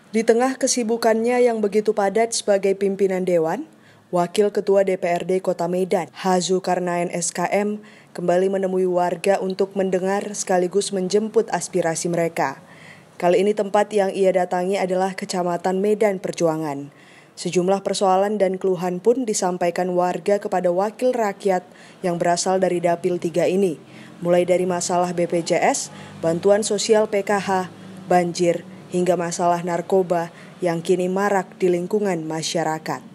Di tengah kesibukannya yang begitu padat sebagai pimpinan Dewan, Wakil Ketua DPRD Kota Medan, H. Zulkarnain SKM, kembali menemui warga untuk mendengar sekaligus menjemput aspirasi mereka. Kali ini tempat yang ia datangi adalah Kecamatan Medan Perjuangan. Sejumlah persoalan dan keluhan pun disampaikan warga kepada wakil rakyat yang berasal dari Dapil 3 ini, mulai dari masalah BPJS, bantuan sosial PKH, banjir, hingga masalah narkoba yang kini marak di lingkungan masyarakat.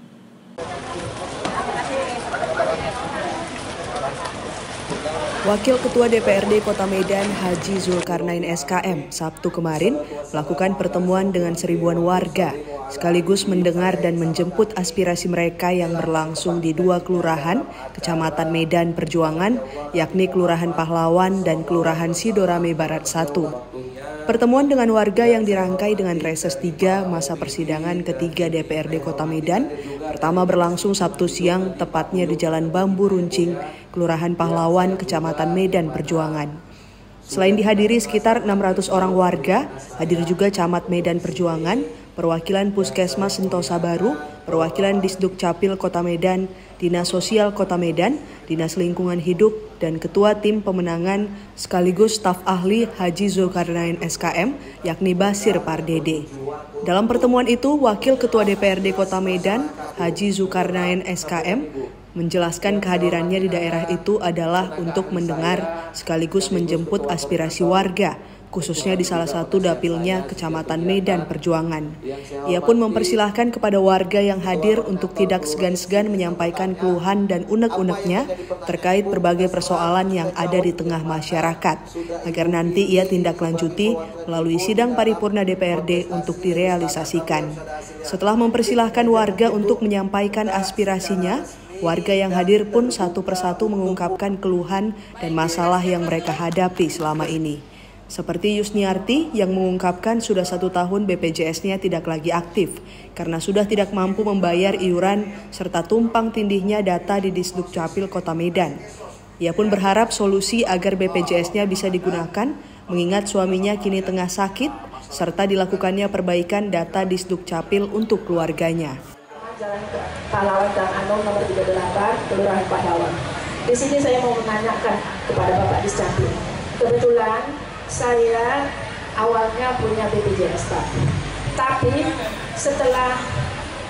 Wakil Ketua DPRD Kota Medan Haji Zulkarnain SKM Sabtu kemarin melakukan pertemuan dengan seribuan warga, sekaligus mendengar dan menjemput aspirasi mereka yang berlangsung di 2 kelurahan Kecamatan Medan Perjuangan, yakni Kelurahan Pahlawan dan Kelurahan Sidorame Barat 1. Pertemuan dengan warga yang dirangkai dengan reses 3 masa persidangan ketiga DPRD Kota Medan, pertama berlangsung Sabtu siang tepatnya di Jalan Bambu Runcing, Kelurahan Pahlawan, Kecamatan Medan Perjuangan. Selain dihadiri sekitar 600 orang warga, hadir juga Camat Medan Perjuangan, perwakilan Puskesmas Sentosa Baru, perwakilan Disduk Capil Kota Medan, Dinas Sosial Kota Medan, Dinas Lingkungan Hidup, dan Ketua Tim Pemenangan sekaligus staf ahli Haji Zulkarnain SKM, yakni Basir Pardede. Dalam pertemuan itu, Wakil Ketua DPRD Kota Medan, Haji Zulkarnain SKM, menjelaskan kehadirannya di daerah itu adalah untuk mendengar sekaligus menjemput aspirasi warga, khususnya di salah satu dapilnya Kecamatan Medan Perjuangan. Ia pun mempersilahkan kepada warga yang hadir untuk tidak segan-segan menyampaikan keluhan dan unek-uneknya terkait berbagai persoalan yang ada di tengah masyarakat, agar nanti ia tindak lanjuti melalui sidang paripurna DPRD untuk direalisasikan. Setelah mempersilahkan warga untuk menyampaikan aspirasinya, warga yang hadir pun satu persatu mengungkapkan keluhan dan masalah yang mereka hadapi selama ini. Seperti Yusniarti yang mengungkapkan sudah 1 tahun BPJS-nya tidak lagi aktif karena sudah tidak mampu membayar iuran serta tumpang tindihnya data di Disduk Capil Kota Medan. Ia pun berharap solusi agar BPJS-nya bisa digunakan mengingat suaminya kini tengah sakit serta dilakukannya perbaikan data Disduk Capil untuk keluarganya. Jalan Pahlawan Gang Anom nomor 38, Kelurahan Pahlawan. Di sini saya mau menanyakan kepada Bapak Discapil. Kebetulan saya awalnya punya BPJS, Pak. Tapi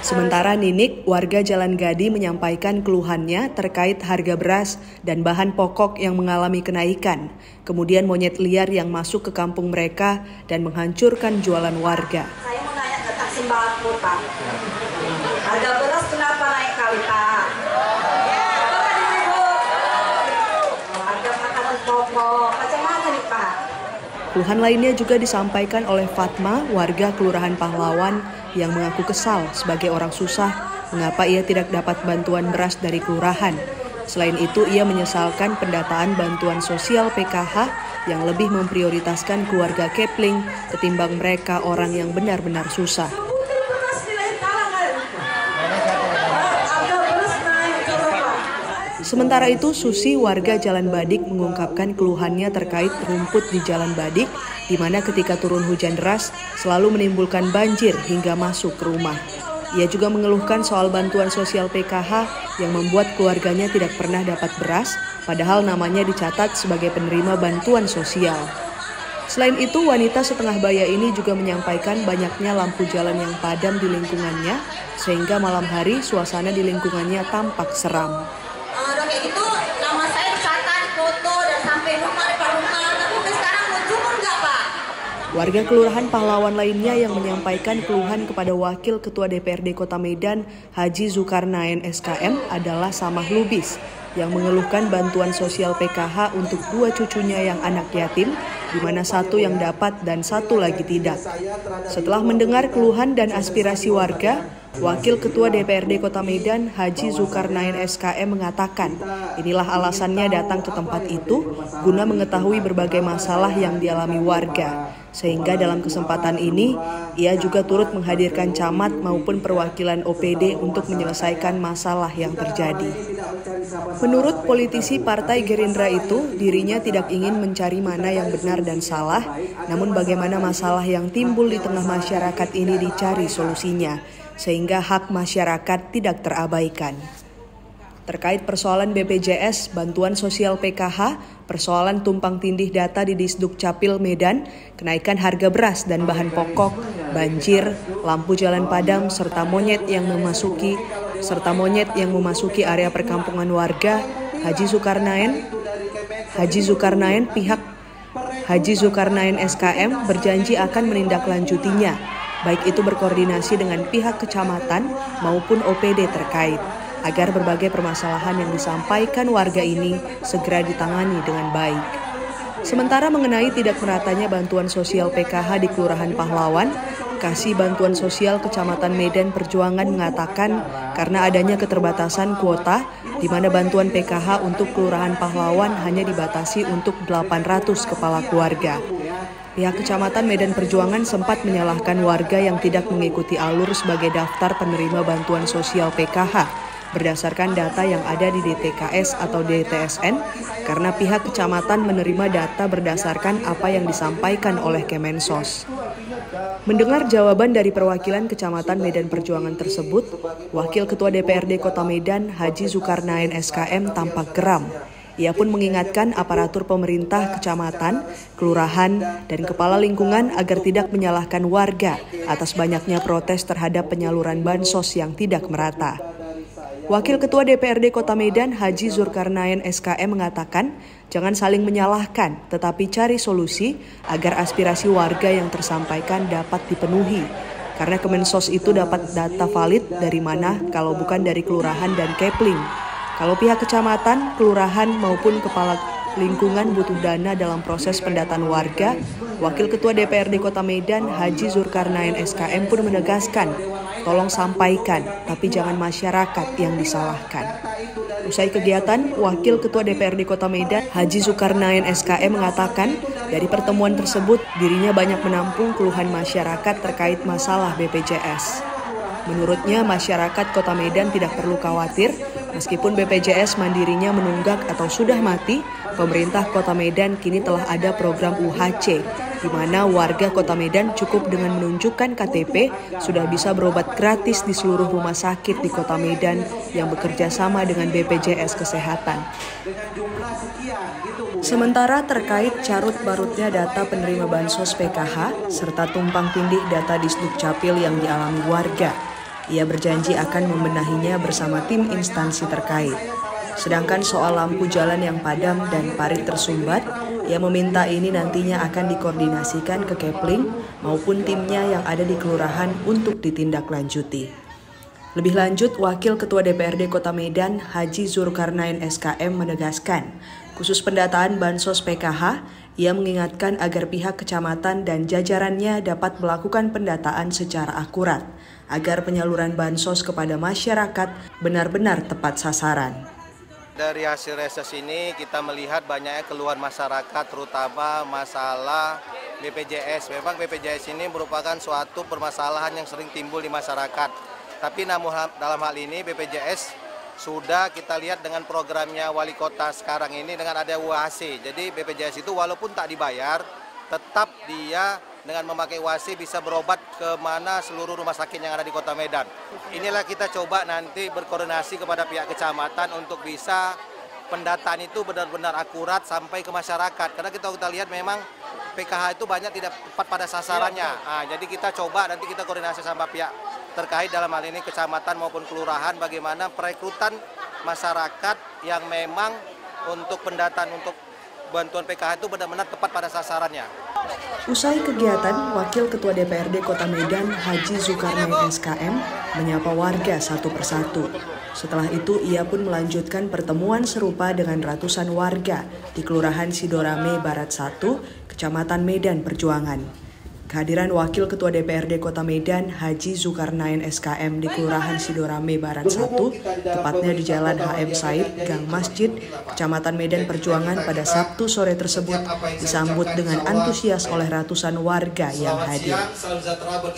Sementara Ninik, warga Jalan Gadi menyampaikan keluhannya terkait harga beras dan bahan pokok yang mengalami kenaikan. Kemudian monyet liar yang masuk ke kampung mereka dan menghancurkan jualan warga. Saya mau nanya tentang sembako, Pak. Harga beras kenapa naik kali, Pak? Harga makanan pokok, macam mana nih, Pak? Keluhan lainnya juga disampaikan oleh Fatma, warga Kelurahan Pahlawan, yang mengaku kesal sebagai orang susah mengapa ia tidak dapat bantuan beras dari kelurahan. Selain itu, ia menyesalkan pendataan bantuan sosial PKH yang lebih memprioritaskan keluarga Kepling ketimbang mereka orang yang benar-benar susah. Sementara itu, Susi, warga Jalan Badik, mengungkapkan keluhannya terkait rumput di Jalan Badik, di mana ketika turun hujan deras selalu menimbulkan banjir hingga masuk ke rumah. Ia juga mengeluhkan soal bantuan sosial PKH yang membuat keluarganya tidak pernah dapat beras, padahal namanya dicatat sebagai penerima bantuan sosial. Selain itu, wanita setengah baya ini juga menyampaikan banyaknya lampu jalan yang padam di lingkungannya, sehingga malam hari suasana di lingkungannya tampak seram. Kayak gitu, nama saya dicatat, foto, dan sampai rumah, tapi sekarang muncul enggak, Pak? Warga Kelurahan Pahlawan lainnya yang menyampaikan keluhan kepada Wakil Ketua DPRD Kota Medan, Haji Zulkarnain SKM adalah Samah Lubis, yang mengeluhkan bantuan sosial PKH untuk 2 cucunya yang anak yatim, di mana satu yang dapat dan satu lagi tidak. Setelah mendengar keluhan dan aspirasi warga, Wakil Ketua DPRD Kota Medan, Haji Zulkarnain SKM mengatakan, inilah alasannya datang ke tempat itu guna mengetahui berbagai masalah yang dialami warga. sehingga dalam kesempatan ini ia juga turut menghadirkan camat maupun perwakilan OPD untuk menyelesaikan masalah yang terjadi. Menurut politisi Partai Gerindra itu, dirinya tidak ingin mencari mana yang benar dan salah, namun bagaimana masalah yang timbul di tengah masyarakat ini dicari solusinya, sehingga hak masyarakat tidak terabaikan. Terkait persoalan BPJS, bantuan sosial PKH, persoalan tumpang tindih data di Disduk Capil Medan, kenaikan harga beras dan bahan pokok, banjir, lampu jalan padam, serta monyet yang memasuki area perkampungan warga, Haji Zulkarnain SKM berjanji akan menindaklanjutinya, baik itu berkoordinasi dengan pihak kecamatan maupun OPD terkait, agar berbagai permasalahan yang disampaikan warga ini segera ditangani dengan baik. Sementara mengenai tidak meratanya bantuan sosial PKH di Kelurahan Pahlawan, Kasih Bantuan Sosial Kecamatan Medan Perjuangan mengatakan karena adanya keterbatasan kuota, di mana bantuan PKH untuk Kelurahan Pahlawan hanya dibatasi untuk 800 kepala keluarga. Pihak Kecamatan Medan Perjuangan sempat menyalahkan warga yang tidak mengikuti alur sebagai daftar penerima bantuan sosial PKH berdasarkan data yang ada di DTKS atau DTSN, karena pihak kecamatan menerima data berdasarkan apa yang disampaikan oleh Kemensos. Mendengar jawaban dari perwakilan Kecamatan Medan Perjuangan tersebut, Wakil Ketua DPRD Kota Medan, Haji Zulkarnain SKM tampak geram. Ia pun mengingatkan aparatur pemerintah kecamatan, kelurahan, dan kepala lingkungan agar tidak menyalahkan warga atas banyaknya protes terhadap penyaluran bansos yang tidak merata. Wakil Ketua DPRD Kota Medan, Haji Zulkarnain SKM mengatakan, jangan saling menyalahkan, tetapi cari solusi agar aspirasi warga yang tersampaikan dapat dipenuhi. Karena Kemensos itu dapat data valid dari mana kalau bukan dari kelurahan dan Kepling. Kalau pihak kecamatan, kelurahan maupun kepala lingkungan butuh dana dalam proses pendataan warga, Wakil Ketua DPRD Kota Medan, Haji Zulkarnain SKM pun menegaskan, tolong sampaikan, tapi jangan masyarakat yang disalahkan. Usai kegiatan, Wakil Ketua DPRD Kota Medan, Haji Zulkarnain SKM mengatakan, dari pertemuan tersebut, dirinya banyak menampung keluhan masyarakat terkait masalah BPJS. Menurutnya, masyarakat Kota Medan tidak perlu khawatir, meskipun BPJS mandirinya menunggak atau sudah mati, pemerintah Kota Medan kini telah ada program UHC, di mana warga Kota Medan cukup dengan menunjukkan KTP sudah bisa berobat gratis di seluruh rumah sakit di Kota Medan yang bekerja sama dengan BPJS Kesehatan. Sementara terkait carut barutnya data penerima bansos PKH serta tumpang tindih data Disduk Capil yang dialami warga, ia berjanji akan membenahinya bersama tim instansi terkait. Sedangkan soal lampu jalan yang padam dan parit tersumbat, ia meminta ini nantinya akan dikoordinasikan ke Kepling maupun timnya yang ada di kelurahan untuk ditindaklanjuti. Lebih lanjut, Wakil Ketua DPRD Kota Medan, Haji Zulkarnain SKM menegaskan, khusus pendataan bansos PKH, ia mengingatkan agar pihak kecamatan dan jajarannya dapat melakukan pendataan secara akurat, agar penyaluran bansos kepada masyarakat benar-benar tepat sasaran. Dari hasil reses ini kita melihat banyaknya keluhan masyarakat, terutama masalah BPJS. Memang BPJS ini merupakan suatu permasalahan yang sering timbul di masyarakat. Tapi namun dalam hal ini BPJS sudah kita lihat dengan programnya wali kota sekarang ini dengan ada UHC. Jadi BPJS itu walaupun tak dibayar, tetap dia dengan memakai UHC bisa berobat ke mana seluruh rumah sakit yang ada di Kota Medan. Inilah kita coba nanti berkoordinasi kepada pihak kecamatan untuk bisa pendataan itu benar-benar akurat sampai ke masyarakat. Karena kita lihat memang PKH itu banyak tidak tepat pada sasarannya. Jadi kita coba nanti kita koordinasi sama pihak terkait dalam hal ini kecamatan maupun kelurahan bagaimana perekrutan masyarakat yang memang untuk pendataan untuk bantuan PKH itu benar-benar tepat pada sasarannya. Usai kegiatan, Wakil Ketua DPRD Kota Medan, Haji Zulkarnain SKM, menyapa warga satu persatu. Setelah itu, ia pun melanjutkan pertemuan serupa dengan ratusan warga di Kelurahan Sidorame Barat 1, Kecamatan Medan Perjuangan. Kehadiran Wakil Ketua DPRD Kota Medan Haji Zulkarnain SKM di Kelurahan Sidorame Barat 1, tepatnya di Jalan HM Said, Gang Masjid, Kecamatan Medan Perjuangan pada Sabtu sore tersebut disambut dengan antusias oleh ratusan warga yang hadir.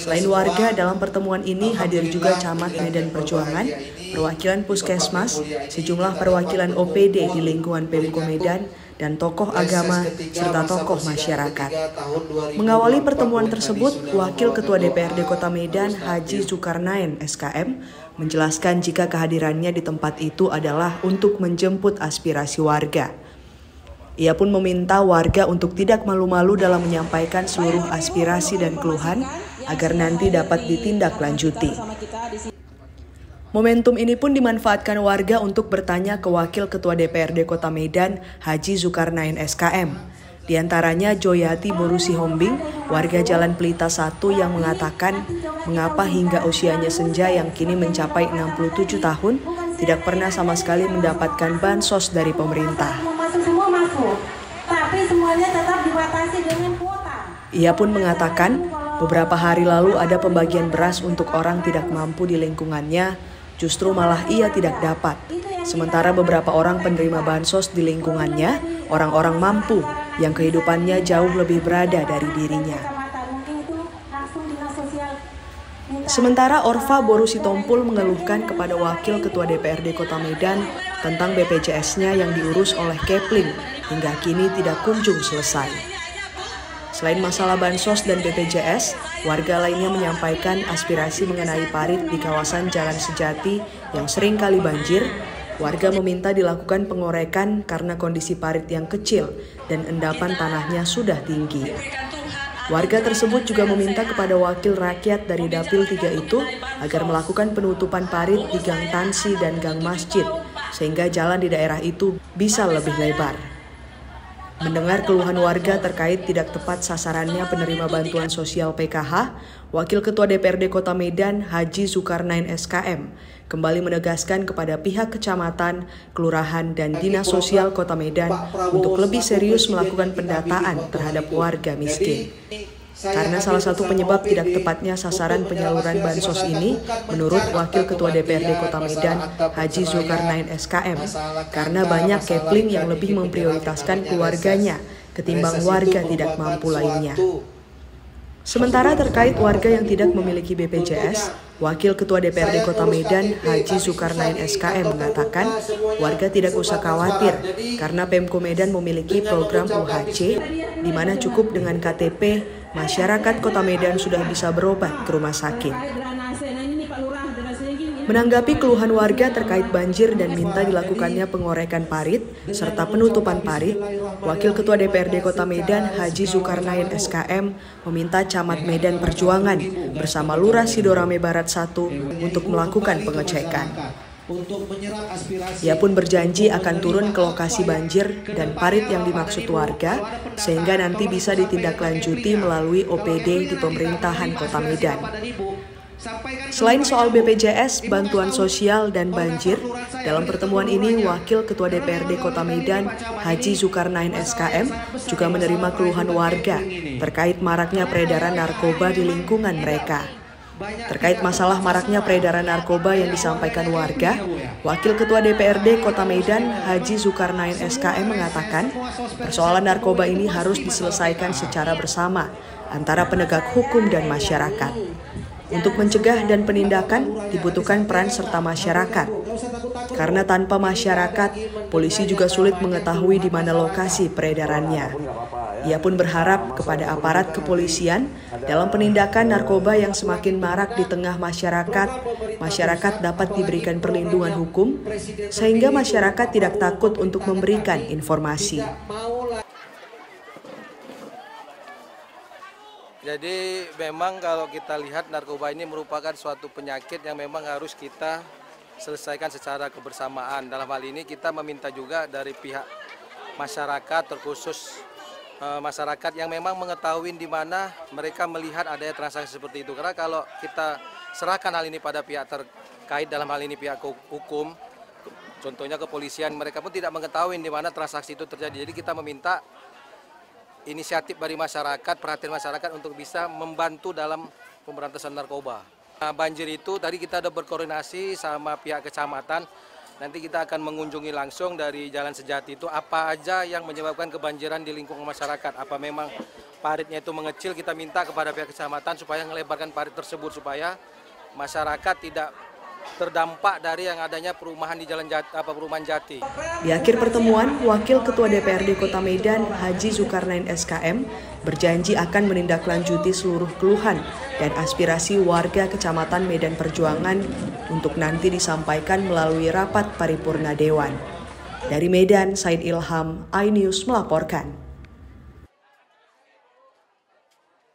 Selain warga, dalam pertemuan ini hadir juga Camat Medan Perjuangan, perwakilan Puskesmas, sejumlah perwakilan OPD di lingkungan Pemko Medan, dan tokoh agama serta tokoh masyarakat. Mengawali pertemuan tersebut, Wakil Ketua DPRD Kota Medan Haji Zulkarnain SKM menjelaskan jika kehadirannya di tempat itu adalah untuk menjemput aspirasi warga. Ia pun meminta warga untuk tidak malu-malu dalam menyampaikan seluruh aspirasi dan keluhan agar nanti dapat ditindaklanjuti. Momentum ini pun dimanfaatkan warga untuk bertanya ke Wakil Ketua DPRD Kota Medan, Haji Zulkarnain SKM. Di antaranya Joyati Borusi Hombing, warga Jalan Pelita 1 yang mengatakan mengapa hingga usianya senja yang kini mencapai 67 tahun tidak pernah sama sekali mendapatkan bansos dari pemerintah. Semua masuk, tapi semuanya tetap dibatasi dengan kuota. Ia pun mengatakan beberapa hari lalu ada pembagian beras untuk orang tidak mampu di lingkungannya, justru malah ia tidak dapat. Sementara beberapa orang penerima bansos di lingkungannya, orang-orang mampu yang kehidupannya jauh lebih berada dari dirinya. Sementara Orfa Borusi Tompul mengeluhkan kepada Wakil Ketua DPRD Kota Medan tentang BPJS-nya yang diurus oleh Kepling hingga kini tidak kunjung selesai. Selain masalah bansos dan BPJS, warga lainnya menyampaikan aspirasi mengenai parit di kawasan Jalan Sejati yang sering kali banjir. Warga meminta dilakukan pengorekan karena kondisi parit yang kecil dan endapan tanahnya sudah tinggi. Warga tersebut juga meminta kepada wakil rakyat dari Dapil 3 itu agar melakukan penutupan parit di Gang Tansi dan Gang Masjid, sehingga jalan di daerah itu bisa lebih lebar. Mendengar keluhan warga terkait tidak tepat sasarannya penerima bantuan sosial PKH, Wakil Ketua DPRD Kota Medan Haji Zulkarnain SKM kembali menegaskan kepada pihak kecamatan, kelurahan, dan Dinas Sosial Kota Medan untuk lebih serius melakukan pendataan terhadap warga miskin. Karena salah satu penyebab tidak tepatnya sasaran penyaluran bansos ini, menurut Wakil Ketua DPRD Kota Medan, Haji Zulkarnain SKM, karena banyak Kepling yang lebih memprioritaskan keluarganya ketimbang warga tidak mampu lainnya. Sementara terkait warga yang tidak memiliki BPJS, Wakil Ketua DPRD Kota Medan, Haji Zulkarnain SKM mengatakan warga tidak usah khawatir karena Pemko Medan memiliki program UHC di mana cukup dengan KTP, masyarakat Kota Medan sudah bisa berobat ke rumah sakit. Menanggapi keluhan warga terkait banjir dan minta dilakukannya pengorekan parit serta penutupan parit, Wakil Ketua DPRD Kota Medan Haji Zulkarnain SKM meminta Camat Medan Perjuangan bersama Lurah Sidorame Barat 1 untuk melakukan pengecekan. Ia pun berjanji akan turun ke lokasi banjir dan parit yang dimaksud warga sehingga nanti bisa ditindaklanjuti melalui OPD di pemerintahan Kota Medan. Selain soal BPJS, bantuan sosial, dan banjir, dalam pertemuan ini Wakil Ketua DPRD Kota Medan Haji Zulkarnain SKM juga menerima keluhan warga terkait maraknya peredaran narkoba di lingkungan mereka. Terkait masalah maraknya peredaran narkoba yang disampaikan warga, Wakil Ketua DPRD Kota Medan Haji Zulkarnain SKM mengatakan persoalan narkoba ini harus diselesaikan secara bersama antara penegak hukum dan masyarakat. Untuk mencegah dan penindakan dibutuhkan peran serta masyarakat. Karena tanpa masyarakat, polisi juga sulit mengetahui di mana lokasi peredarannya. Ia pun berharap kepada aparat kepolisian dalam penindakan narkoba yang semakin marak di tengah masyarakat, masyarakat dapat diberikan perlindungan hukum sehingga masyarakat tidak takut untuk memberikan informasi. Jadi memang kalau kita lihat narkoba ini merupakan suatu penyakit yang memang harus kita selesaikan secara kebersamaan. Dalam hal ini kita meminta juga dari pihak masyarakat, terkhusus masyarakat yang memang mengetahui di mana mereka melihat adanya transaksi seperti itu. Karena kalau kita serahkan hal ini pada pihak terkait, dalam hal ini pihak hukum, contohnya kepolisian, mereka pun tidak mengetahui di mana transaksi itu terjadi. Jadi kita meminta inisiatif dari masyarakat, perhatian masyarakat untuk bisa membantu dalam pemberantasan narkoba. Nah, banjir itu tadi kita ada berkoordinasi sama pihak kecamatan. Nanti kita akan mengunjungi langsung dari Jalan Sejati itu apa aja yang menyebabkan kebanjiran di lingkungan masyarakat. Apa memang paritnya itu mengecil, kita minta kepada pihak kecamatan supaya melebarkan parit tersebut supaya masyarakat tidak terdampak dari yang adanya perumahan di perumahan Jati. Di akhir pertemuan, Wakil Ketua DPRD Kota Medan Haji Zulkarnain SKM berjanji akan menindaklanjuti seluruh keluhan dan aspirasi warga Kecamatan Medan Perjuangan untuk nanti disampaikan melalui rapat paripurna Dewan. Dari Medan, Said Ilham, iNews melaporkan.